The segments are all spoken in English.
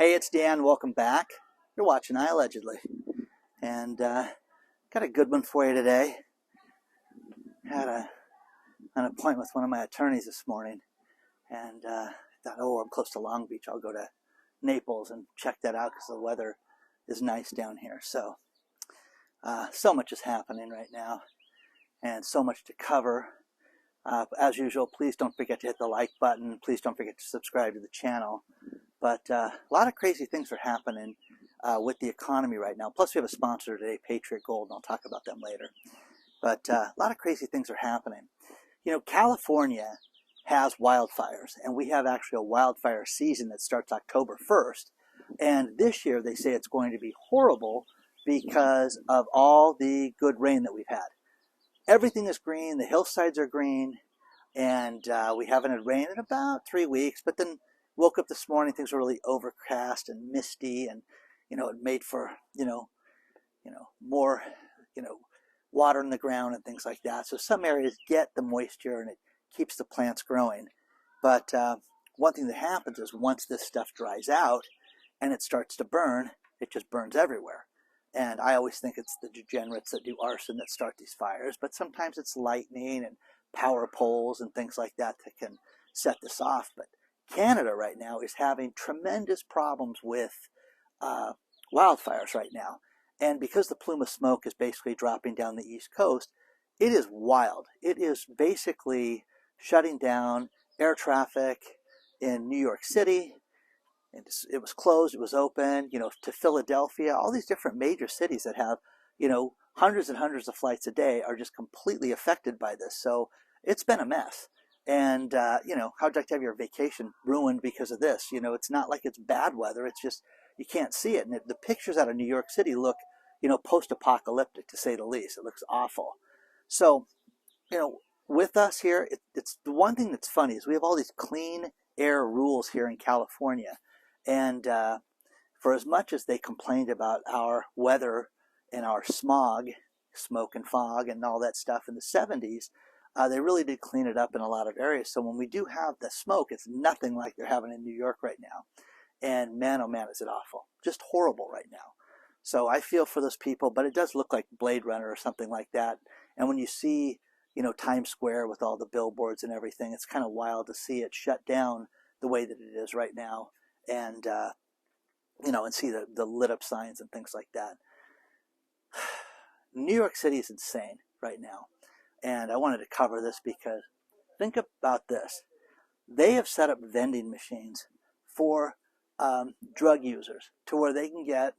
Hey, it's Dan. Welcome back. You're watching iAllegedly. And got a good one for you today. Had an appointment with one of my attorneys this morning. And thought, oh, I'm close to Long Beach. I'll go to Naples and check that out because the weather is nice down here. So much is happening right now and so much to cover. As usual, please don't forget to hit the like button. Please don't forget to subscribe to the channel. But a lot of crazy things are happening with the economy right now. Plus, we have a sponsor today, Patriot Gold, and I'll talk about them later. But a lot of crazy things are happening. You know, California has wildfires, and we have actually a wildfire season that starts October 1st. And this year, they say it's going to be horrible because of all the good rain that we've had. Everything is green, the hillsides are green, and we haven't had rain in about 3 weeks, but then woke up this morning, things were really overcast and misty, and it made for more water in the ground and things like that. So some areas get the moisture and it keeps the plants growing. But one thing that happens is once this stuff dries out and it starts to burn, it just burns everywhere. And I always think it's the degenerates that do arson that start these fires, but sometimes it's lightning and power poles and things like that that can set this off. But Canada right now is having tremendous problems with wildfires right now. And because the plume of smoke is basically dropping down the East Coast, it is wild. It is basically shutting down air traffic in New York City. It was closed, it was open, to Philadelphia. All these different major cities that have, hundreds and hundreds of flights a day are just completely affected by this. So it's been a mess. And, how'd you like to have your vacation ruined because of this? It's not like it's bad weather. It's just you can't see it. And the pictures out of New York City look, post-apocalyptic, to say the least. It looks awful. So, with us here, it's the one thing that's funny is we have all these clean air rules here in California. And for as much as they complained about our weather and our smog, smoke and fog and all that stuff in the 70s, they really did clean it up in a lot of areas. So when we do have the smoke, it's nothing like they're having in New York right now. And man, oh man, is it awful. Just horrible right now. So I feel for those people, but it does look like Blade Runner or something like that. And when you see, Times Square with all the billboards and everything, it's kind of wild to see it shut down the way that it is right now. And, and see the lit up signs and things like that. New York City is insane right now. And I wanted to cover this because think about this. They have set up vending machines for drug users to where they can get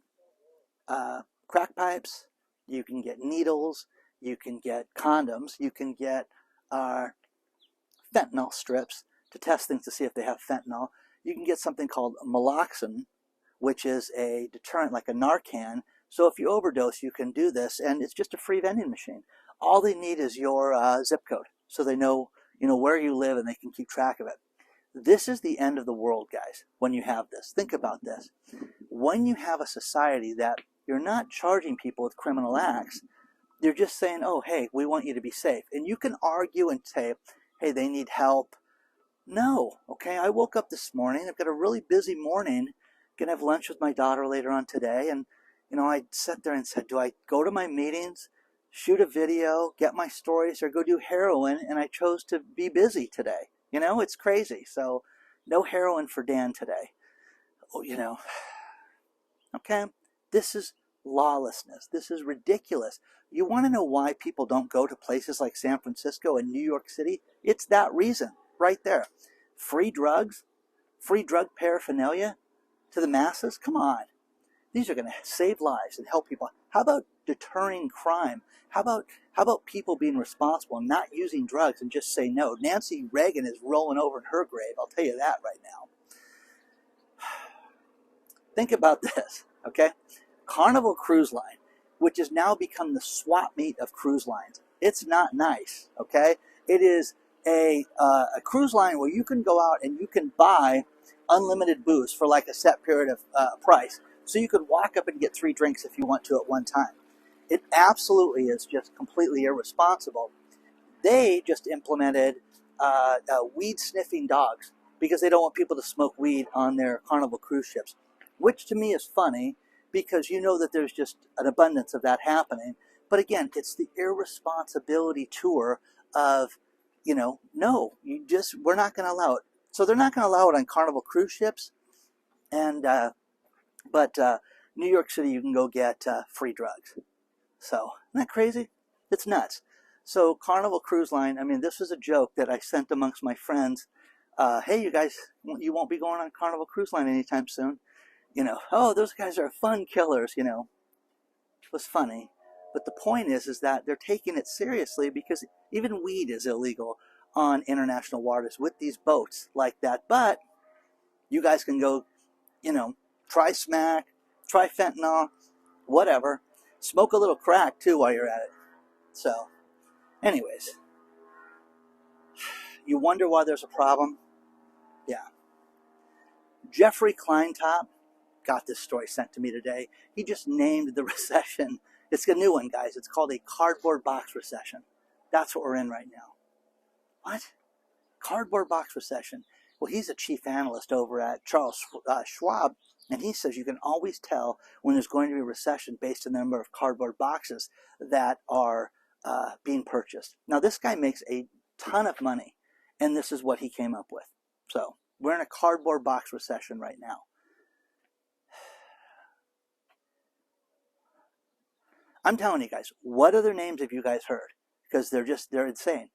crack pipes, you can get needles, you can get condoms, you can get fentanyl strips to test things to see if they have fentanyl. You can get something called naloxone, which is a deterrent like a Narcan. So if you overdose, you can do this, and it's just a free vending machine. All they need is your zip code, so they know, where you live, and they can keep track of it. This is the end of the world, guys, when you have this. Think about this. When you have a society that you're not charging people with criminal acts, you're just saying, oh, hey, we want you to be safe. And you can argue and say, hey, they need help. No, okay, I woke up this morning. I've got a really busy morning. Going to have lunch with my daughter later on today. And, I sat there and said, do I go to my meetings, shoot a video, get my stories, or go do heroin? And I chose to be busy today. It's crazy. So no heroin for Dan today. Oh, okay, this is lawlessness. This is ridiculous. You want to know why people don't go to places like San Francisco and New York City? It's that reason right there. Free drugs, free drug paraphernalia to the masses. Come on. These are going to save lives and help people. How about deterring crime? How about people being responsible and not using drugs and just say no? Nancy Reagan is rolling over in her grave. I'll tell you that right now. Think about this, okay? Carnival Cruise Line, which has now become the swap meet of cruise lines. It's not nice, okay? It is a cruise line where you can go out and you can buy unlimited booze for like a set period of price. So you could walk up and get 3 drinks if you want to at one time. It absolutely is just completely irresponsible. They just implemented weed-sniffing dogs because they don't want people to smoke weed on their Carnival cruise ships. which to me is funny because you know that there's just an abundance of that happening. But again, it's the irresponsibility tour of, no, we're not going to allow it. So they're not going to allow it on Carnival cruise ships. And, but New York City, you can go get free drugs. So isn't that crazy? It's nuts. So Carnival Cruise Line, I mean, this was a joke that I sent amongst my friends. Hey, you guys, you won't be going on Carnival Cruise Line anytime soon. Oh, those guys are fun killers, It was funny. But the point is that they're taking it seriously because even weed is illegal on international waters with these boats like that. But you guys can go, try smack, try fentanyl, whatever. Smoke a little crack, too, while you're at it. So, anyways, you wonder why there's a problem? Yeah. Jeffrey Kleintop got this story sent to me today. He just named the recession. It's a new one, guys. It's called a cardboard box recession. That's what we're in right now. What? Cardboard box recession. Well, he's a chief analyst over at Charles Schwab, and he says you can always tell when there's going to be a recession based on the number of cardboard boxes that are being purchased. Now, this guy makes a ton of money, and this is what he came up with. So we're in a cardboard box recession right now. I'm telling you guys, what other names have you guys heard? Because they're insane.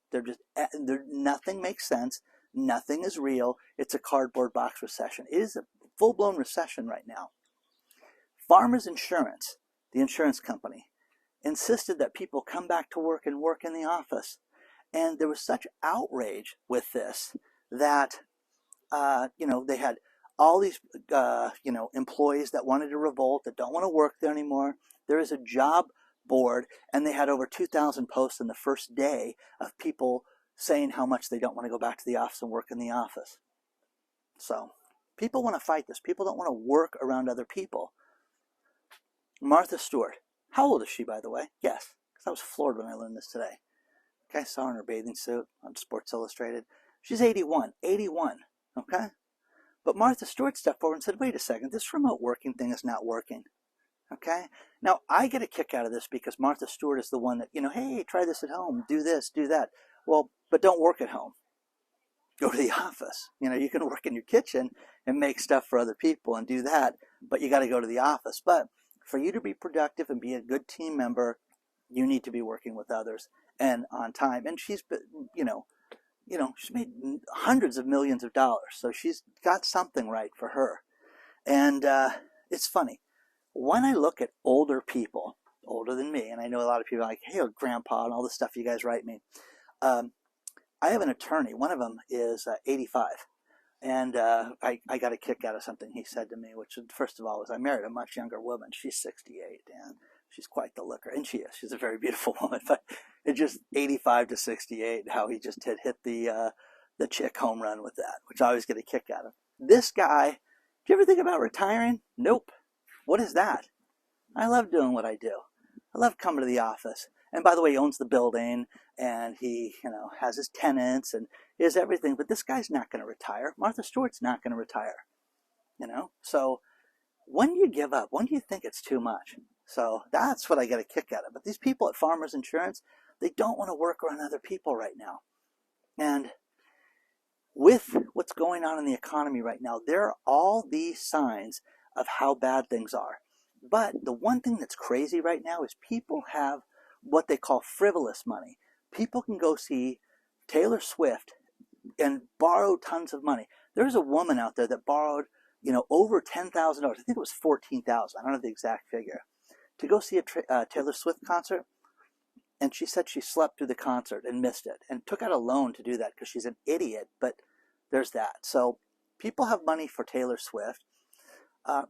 Nothing makes sense. Nothing is real. It's a cardboard box recession. It is a full-blown recession right now. Farmers Insurance, the insurance company, insisted that people come back to work and work in the office. And there was such outrage with this that, they had all these, employees that wanted to revolt, that don't want to work there anymore. There is a job board, and they had over 2,000 posts in the first day of people saying how much they don't want to go back to the office and work in the office. So people want to fight this. People don't want to work around other people. Martha Stewart. How old is she, by the way? Yes, because I was floored when I learned this today. Okay, I saw her in her bathing suit on Sports Illustrated. She's 81. 81, okay? But Martha Stewart stepped forward and said, wait a second, this remote working thing is not working. Okay? Now, I get a kick out of this because Martha Stewart is the one that, hey, try this at home, do this, do that. Well, but don't work at home. Go to the office. You can work in your kitchen and make stuff for other people and do that, but you got to go to the office. But for you to be productive and be a good team member, you need to be working with others and on time. And she's, she's made hundreds of millions of dollars, so she's got something right for her. And it's funny. When I look at older people, older than me, and I know a lot of people are like, hey, grandpa, and all the stuff you guys write me. I have an attorney. One of them is 85. And I got a kick out of something he said to me, which, first of all, was I married a much younger woman. She's 68, and she's quite the looker. And she is. She's a very beautiful woman. But it's just 85 to 68, how he just hit the chick home run with that, which I always get a kick out of. This guy, do you ever think about retiring? Nope. What is that? I love doing what I do. I love coming to the office. And by the way, he owns the building, and he, has his tenants and he has everything. But this guy's not going to retire. Martha Stewart's not going to retire. So when do you give up? When do you think it's too much? So that's what I get a kick out of. But these people at Farmers Insurance, they don't want to work around other people right now. And with what's going on in the economy right now, there are all these signs of how bad things are. But the one thing that's crazy right now is people have what they call frivolous money. People can go see Taylor Swift and borrow tons of money. There's a woman out there that borrowed, over $10,000. I think it was $14,000. I don't know the exact figure. To go see a Taylor Swift concert. And she said she slept through the concert and missed it and took out a loan to do that because she's an idiot. But there's that. So people have money for Taylor Swift.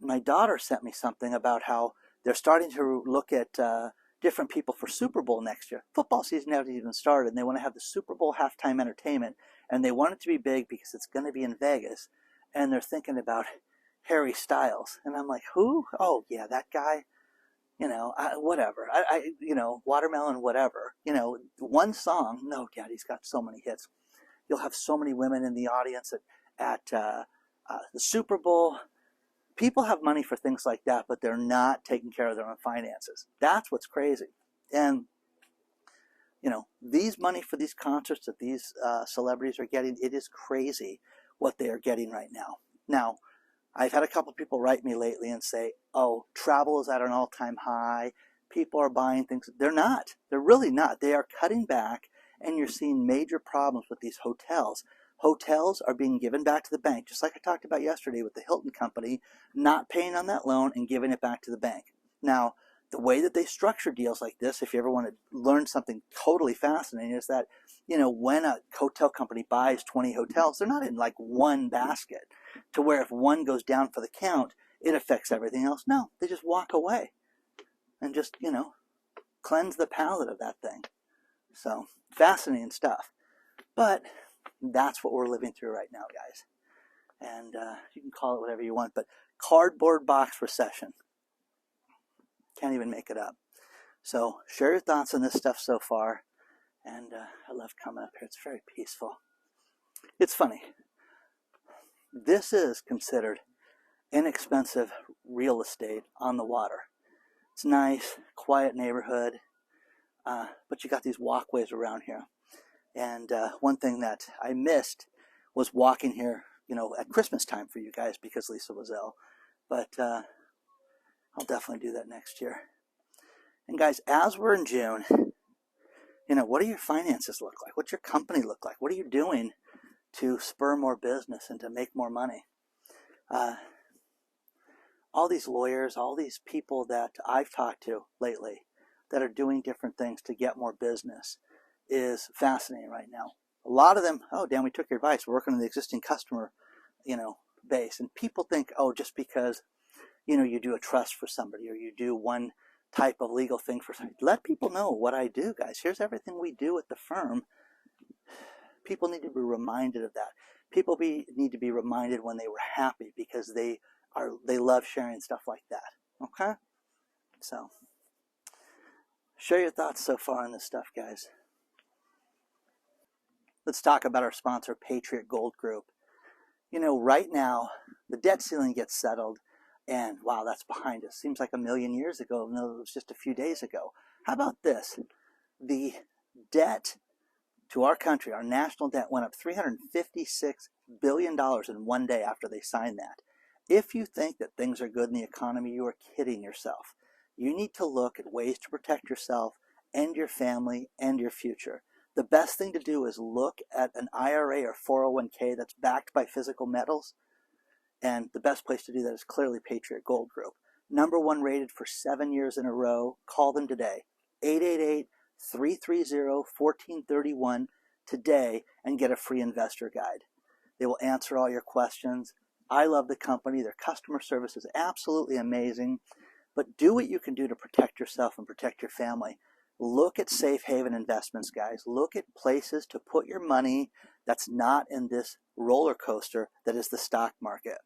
My daughter sent me something about how they're starting to look at different people for Super Bowl next year. Football season hasn't even started, and they want to have the Super Bowl halftime entertainment, and they want it to be big because it's going to be in Vegas, and they're thinking about Harry Styles. And I'm like, who? Oh, yeah, that guy. Whatever. Watermelon, whatever. One song. No, Dad, he's got so many hits. You'll have so many women in the audience at the Super Bowl. People have money for things like that, but they're not taking care of their own finances. That's what's crazy. And you know, these money for these concerts that these celebrities are getting, it is crazy what they are getting right now. Now, I've had a couple of people write me lately and say, oh, travel is at an all-time high. People are buying things. They're not. They're really not. They are cutting back, and you're seeing major problems with these hotels. Hotels are being given back to the bank, just like I talked about yesterday with the Hilton company, not paying on that loan and giving it back to the bank. Now, the way that they structure deals like this, if you ever want to learn something totally fascinating, is that, you know, when a hotel company buys 20 hotels, they're not in like one basket to where if one goes down for the count, it affects everything else. No, they just walk away and just, you know, cleanse the palate of that thing. So fascinating stuff. But that's what we're living through right now, guys. And you can call it whatever you want, but cardboard box recession. Can't even make it up. So share your thoughts on this stuff so far. And I love coming up here. It's very peaceful. It's funny. This is considered inexpensive real estate on the water. It's nice, quiet neighborhood, but you got these walkways around here. And one thing that I missed was walking here, you know, at Christmas time for you guys because Lisa was ill. But I'll definitely do that next year. And guys, as we're in June, you know, what do your finances look like? What's your company look like? What are you doing to spur more business and to make more money? All these lawyers, all these people that I've talked to lately that are doing different things to get more business is fascinating right now. A lot of them, oh, Dan, we took your advice. We're working on the existing customer, you know, base. And people think, oh, just because, you know, you do a trust for somebody or you do one type of legal thing for somebody. Let people know what I do, guys. Here's everything we do at the firm. People need to be reminded of that. People need to be reminded when they were happy because they love sharing stuff like that. Okay? So, share your thoughts so far on this stuff, guys. Let's talk about our sponsor, Patriot Gold Group. You know, right now, the debt ceiling gets settled, and wow, that's behind us. Seems like a million years ago. No, it was just a few days ago. How about this? The debt to our country, our national debt, went up $356 billion in one day after they signed that. If you think that things are good in the economy, you are kidding yourself. You need to look at ways to protect yourself and your family and your future. The best thing to do is look at an IRA or 401k that's backed by physical metals. And the best place to do that is clearly Patriot Gold Group. #1 rated for 7 years in a row. Call them today. 888-330-1431 today and get a free investor guide. They will answer all your questions. I love the company. Their customer service is absolutely amazing. But do what you can do to protect yourself and protect your family. Look at safe haven investments, guys. Look at places to put your money that's not in this roller coaster that is the stock market.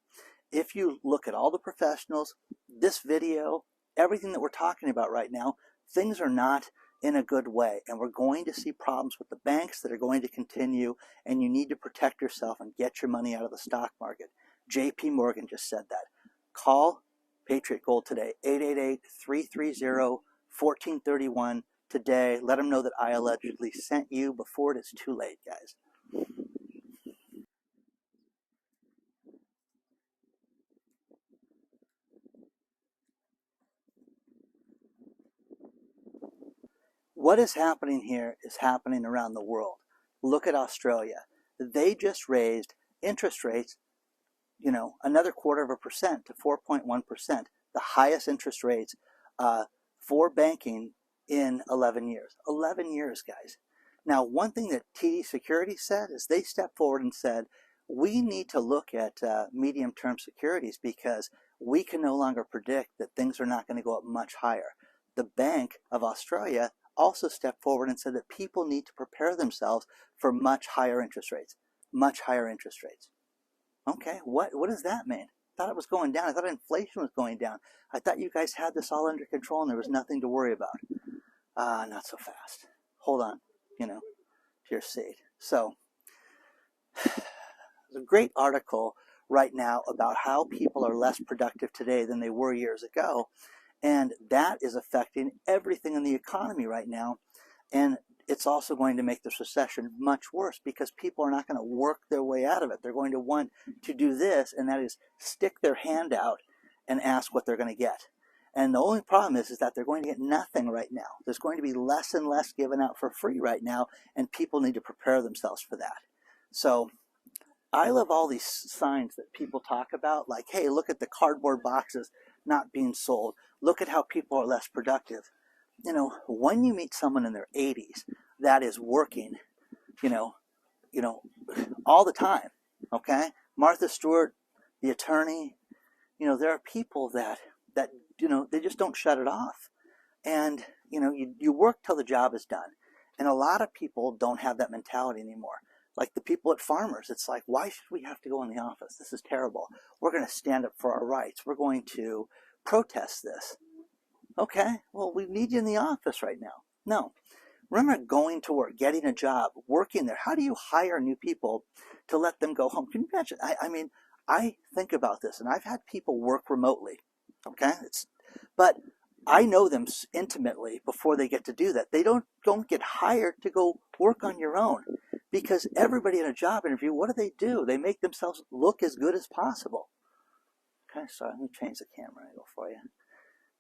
If you look at all the professionals, this video, everything that we're talking about right now, things are not in a good way. And we're going to see problems with the banks that are going to continue, and you need to protect yourself and get your money out of the stock market. JP Morgan just said that. Call Patriot Gold today, 888-330-1431 today. Let them know that I allegedly sent you before it is too late, guys. What is happening here is happening around the world. Look at Australia. They just raised interest rates, you know, another 0.25% to 4.1%, the highest interest rates for banking in 11 years. 11 years, guys. Now, one thing that TD Securities said is they stepped forward and said, we need to look at medium-term securities because we can no longer predict that things are not going to go up much higher. The Bank of Australia also stepped forward and said that people need to prepare themselves for much higher interest rates. Much higher interest rates. Okay, what does that mean? I thought it was going down. I thought inflation was going down. I thought you guys had this all under control and there was nothing to worry about. Not so fast. Hold on, you know, to your seat. So, there's a great article right now about how people are less productive today than they were years ago. And that is affecting everything in the economy right now. And it's also going to make this recession much worse because people are not going to work their way out of it. They're going to want to do this, and that is stick their hand out and ask what they're going to get. And the only problem is that they're going to get nothing right now. There's going to be less and less given out for free right now, and people need to prepare themselves for that. So I love all these signs that people talk about, like, hey, look at the cardboard boxes not being sold. Look at how people are less productive. You know, when you meet someone in their 80s that is working, you know, all the time, okay? Martha Stewart, the attorney, you know, there are people that you know, they just don't shut it off. And, you know, you work till the job is done. And a lot of people don't have that mentality anymore. Like the people at Farmers, it's like, why should we have to go in the office? This is terrible. We're going to stand up for our rights. We're going to protest this. Okay, well, we need you in the office right now. No. Remember going to work, getting a job, working there. How do you hire new people to let them go home? Can you imagine? I mean, I think about this, and I've had people work remotely. Okay, but I know them intimately before they get to do that. They don't get hired to go work on your own, because everybody in a job interview, what do? They make themselves look as good as possible. Okay, so let me change the camera angle for you.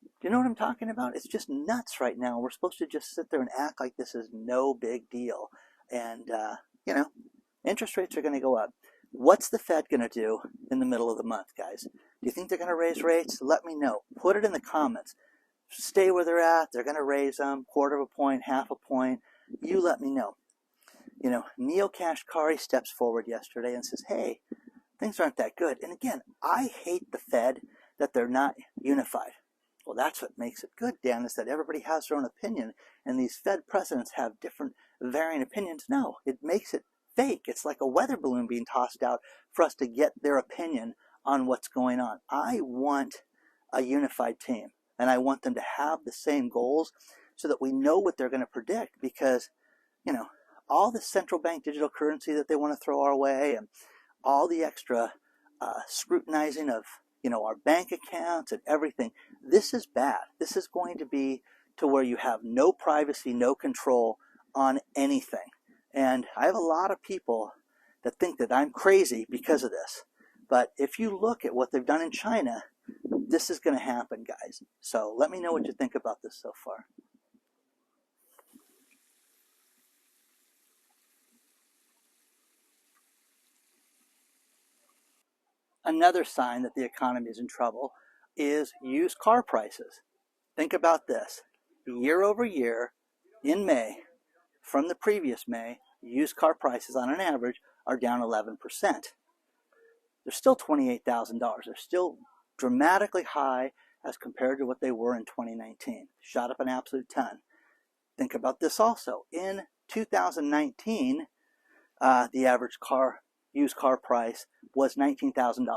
Do you know what I'm talking about? It's just nuts right now. We're supposed to just sit there and act like this is no big deal. And, you know, interest rates are going to go up. What's the Fed going to do in the middle of the month, guys? Do you think they're going to raise rates? Let me know. Put it in the comments. Stay where they're at. They're going to raise them 1/4 point, 1/2 point. You let me know. You know, Neel Kashkari steps forward yesterday and says, hey, things aren't that good. And again, I hate the Fed that they're not unified. Well, that's what makes it good, Dan, is that everybody has their own opinion, and these Fed presidents have different varying opinions. No, it makes it fake. It's like a weather balloon being tossed out for us to get their opinion on what's going on. I want a unified team, and I want them to have the same goals so that we know what they're going to predict, because, you know, all the central bank digital currency that they want to throw our way, and all the extra scrutinizing of, you know, our bank accounts and everything. This is bad. This is going to be to where you have no privacy, no control on anything. And I have a lot of people that think that I'm crazy because of this. But if you look at what they've done in China, this is going to happen, guys. So let me know what you think about this so far. Another sign that the economy is in trouble is used car prices. Think about this. Year over year, in May, from the previous May, used car prices on an average are down 11%. They're still $28,000. They're still dramatically high as compared to what they were in 2019. Shot up an absolute ton. Think about this also. In 2019, the average used car price was $19,000.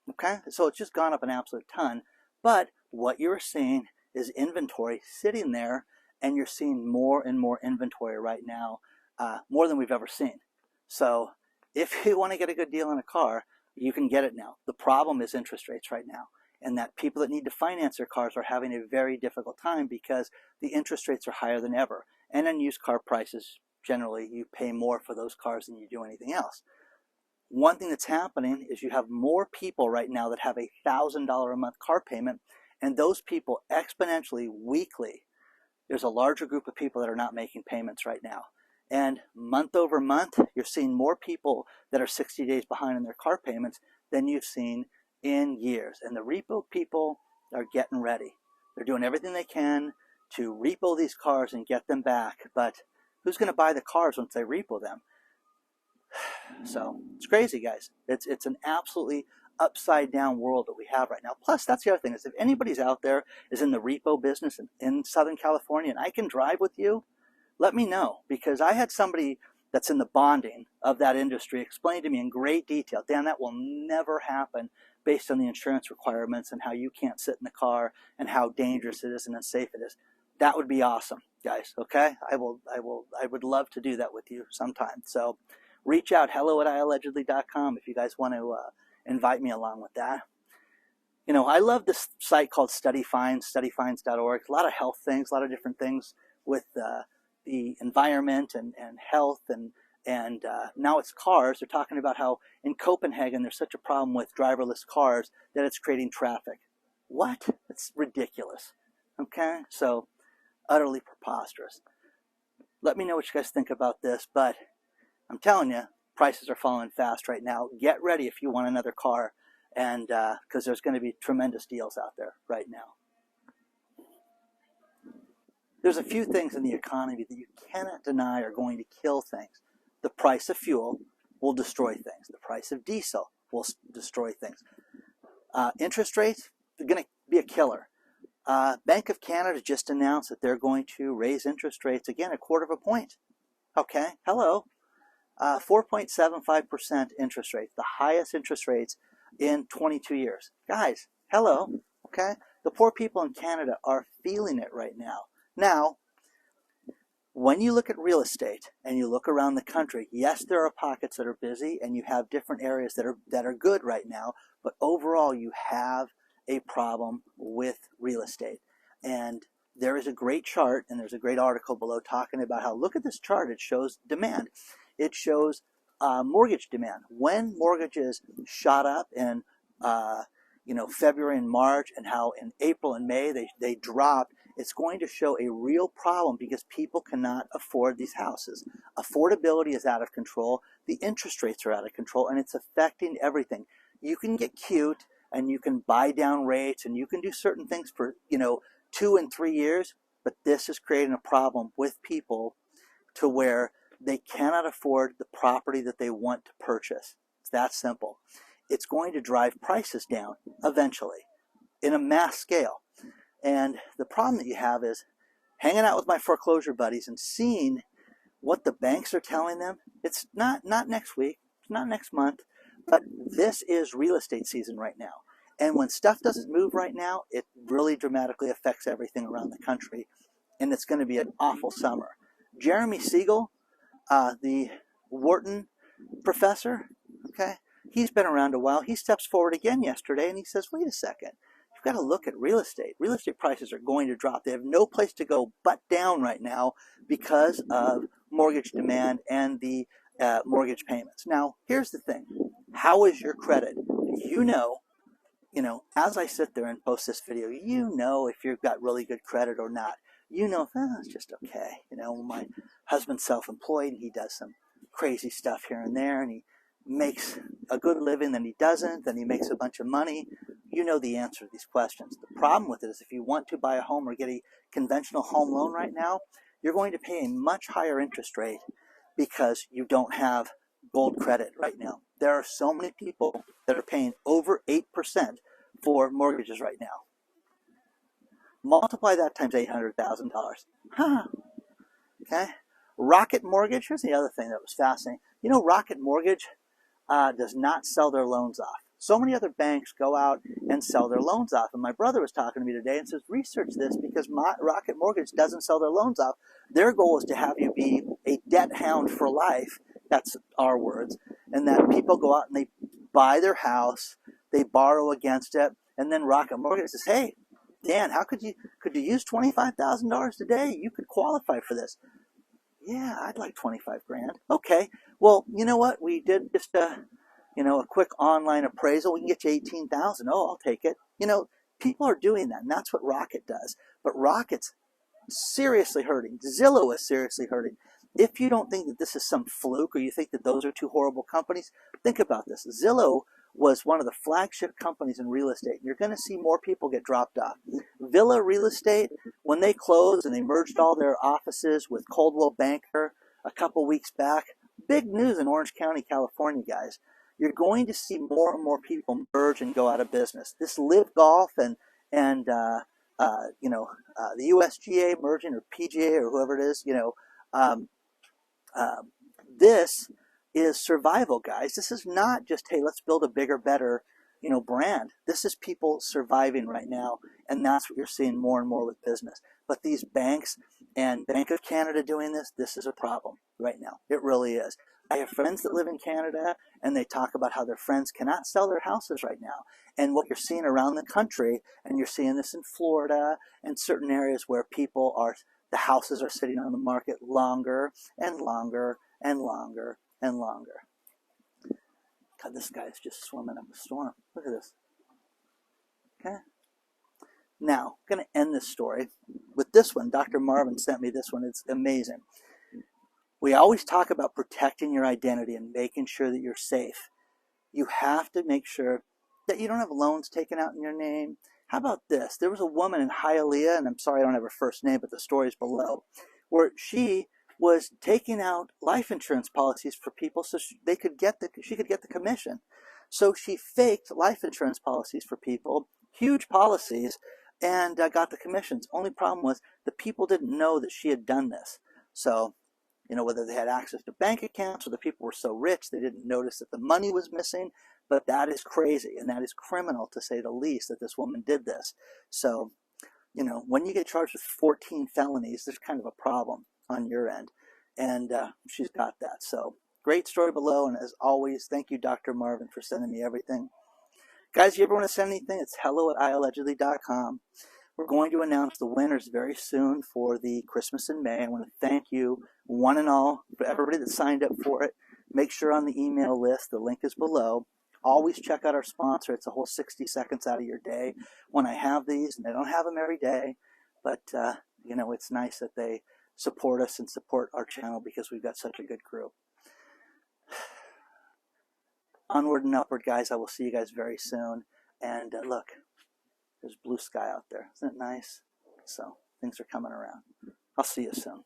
Okay, so it's just gone up an absolute ton. But what you're seeing is inventory sitting there, and you're seeing more and more inventory right now, more than we've ever seen. So if you want to get a good deal on a car, you can get it now. The problem is interest rates right now, and that people that need to finance their cars are having a very difficult time because the interest rates are higher than ever. And on used car prices, generally, you pay more for those cars than you do anything else. One thing that's happening is you have more people right now that have a $1,000 a month car payment, and those people exponentially, weekly, there's a larger group of people that are not making payments right now. And month over month, you're seeing more people that are 60 days behind in their car payments than you've seen in years. And the repo people are getting ready. They're doing everything they can to repo these cars and get them back. But who's going to buy the cars once they repo them? So it's crazy, guys. It's an absolutely upside down world that we have right now. Plus, that's the other thing, is if anybody's out there is in the repo business in Southern California and I can drive with you, let me know, because I had somebody that's in the bonding of that industry explain to me in great detail, Dan, that will never happen based on the insurance requirements and how you can't sit in the car and how dangerous it is and unsafe it is. That would be awesome, guys. Okay, I would love to do that with you sometime. So reach out, hello@iAllegedly.com, if you guys want to invite me along with that. I love this site called StudyFinds, studyfinds.org. A lot of health things, a lot of different things with the environment and health and now it's cars. They're talking about how in Copenhagen there's such a problem with driverless cars that it's creating traffic. What? It's ridiculous. Okay, so utterly preposterous. Let me know what you guys think about this, but I'm telling you, prices are falling fast right now. Get ready if you want another car, and because there's going to be tremendous deals out there right now. There's a few things in the economy that you cannot deny are going to kill things. The price of fuel will destroy things. The price of diesel will destroy things. Interest rates are going to be a killer. Bank of Canada just announced that they're going to raise interest rates again 1/4 point. Okay, hello. 4.75% interest rates, the highest interest rates in 22 years. Guys, hello. Okay, the poor people in Canada are feeling it right now. Now, when you look at real estate and you look around the country, yes, there are pockets that are busy and you have different areas that are good right now, but overall you have a problem with real estate. And there is a great chart and there's a great article below talking about how, look at this chart, it shows demand. It shows mortgage demand. When mortgages shot up in February and March, and how in April and May they dropped, it's going to show a real problem because people cannot afford these houses. Affordability is out of control. The interest rates are out of control, and it's affecting everything. You can get cute and you can buy down rates and you can do certain things for 2 and 3 years, but this is creating a problem with people to where they cannot afford the property that they want to purchase. It's that simple. It's going to drive prices down eventually in a mass scale. And the problem that you have is hanging out with my foreclosure buddies and seeing what the banks are telling them. It's not next week, it's not next month, but this is real estate season right now. And when stuff doesn't move right now, it really dramatically affects everything around the country. And it's going to be an awful summer. Jeremy Siegel, the Wharton professor, okay, he's been around a while. He steps forward again yesterday and he says, wait a second. You've got to look at real estate. Real estate prices are going to drop. They have no place to go but down right now because of mortgage demand and the mortgage payments. Now, here's the thing. How is your credit? As I sit there and post this video, if you've got really good credit or not. It's just okay. My husband's self-employed. He does some crazy stuff here and there, and he makes a good living, then he doesn't, then he makes a bunch of money. You know the answer to these questions. The problem with it is if you want to buy a home or get a conventional home loan right now, you're going to pay a much higher interest rate because you don't have gold credit right now. There are so many people that are paying over 8% for mortgages right now. Multiply that times $800,000. Huh. Okay. Rocket Mortgage, here's the other thing that was fascinating. Rocket Mortgage does not sell their loans off. So many other banks go out and sell their loans off. And my brother was talking to me today and says, research this because Rocket Mortgage doesn't sell their loans off. Their goal is to have you be a debt hound for life. That's our words. And that people go out and they buy their house, they borrow against it, and then Rocket Mortgage says, hey, Dan, how could you use $25,000 today? You could qualify for this. Yeah, I'd like 25 grand. Okay. Well, you know what? We did just a quick online appraisal. We can get you 18,000. Oh, I'll take it. People are doing that, and that's what Rocket does. But Rocket's seriously hurting. Zillow is seriously hurting. If you don't think that this is some fluke or you think that those are two horrible companies, think about this. Zillow was one of the flagship companies in real estate. You're going to see more people get dropped off. Villa Real Estate, when they closed and they merged all their offices with Coldwell Banker a couple weeks back, big news in Orange County, California, guys. You're going to see more and more people merge and go out of business. This Live Golf and the USGA merging, or PGA, or whoever it is, this is survival, guys. This is not just, hey, let's build a bigger, better, brand. This is people surviving right now, and that's what you're seeing more and more with business. But these banks and Bank of Canada doing this is a problem right now. It really is. I have friends that live in Canada, and they talk about how their friends cannot sell their houses right now. And what you're seeing around the country, and you're seeing this in Florida and certain areas where the houses are sitting on the market longer and longer and longer and longer. God, this guy's just swimming up a storm. Look at this. Okay. Now, I'm going to end this story with this one. Dr. Marvin sent me this one. It's amazing. We always talk about protecting your identity and making sure that you're safe. You have to make sure that you don't have loans taken out in your name. How about this? There was a woman in Hialeah, and I'm sorry I don't have her first name, but the story's below, where she was taking out life insurance policies for people so she could get the commission. So she faked life insurance policies for people, huge policies, and got the commissions. Only problem was the people didn't know that she had done this. So, whether they had access to bank accounts or the people were so rich they didn't notice that the money was missing. But that is crazy, and that is criminal, to say the least, that this woman did this. So, when you get charged with 14 felonies, there's kind of a problem on your end. And she's got that. So, great story below. And as always, thank you, Dr. Marvin, for sending me everything. Guys, if you ever want to send anything, it's hello@iallegedly.com. We're going to announce the winners very soon for the Christmas in May. I want to thank you, one and all, for everybody that signed up for it. Make sure on the email list, the link is below. Always check out our sponsor. It's a whole 60 seconds out of your day when I have these, and I don't have them every day. But, it's nice that they support us and support our channel because we've got such a good crew. Onward and upward, guys. I will see you guys very soon. And look, there's blue sky out there. Isn't it nice? So things are coming around. I'll see you soon.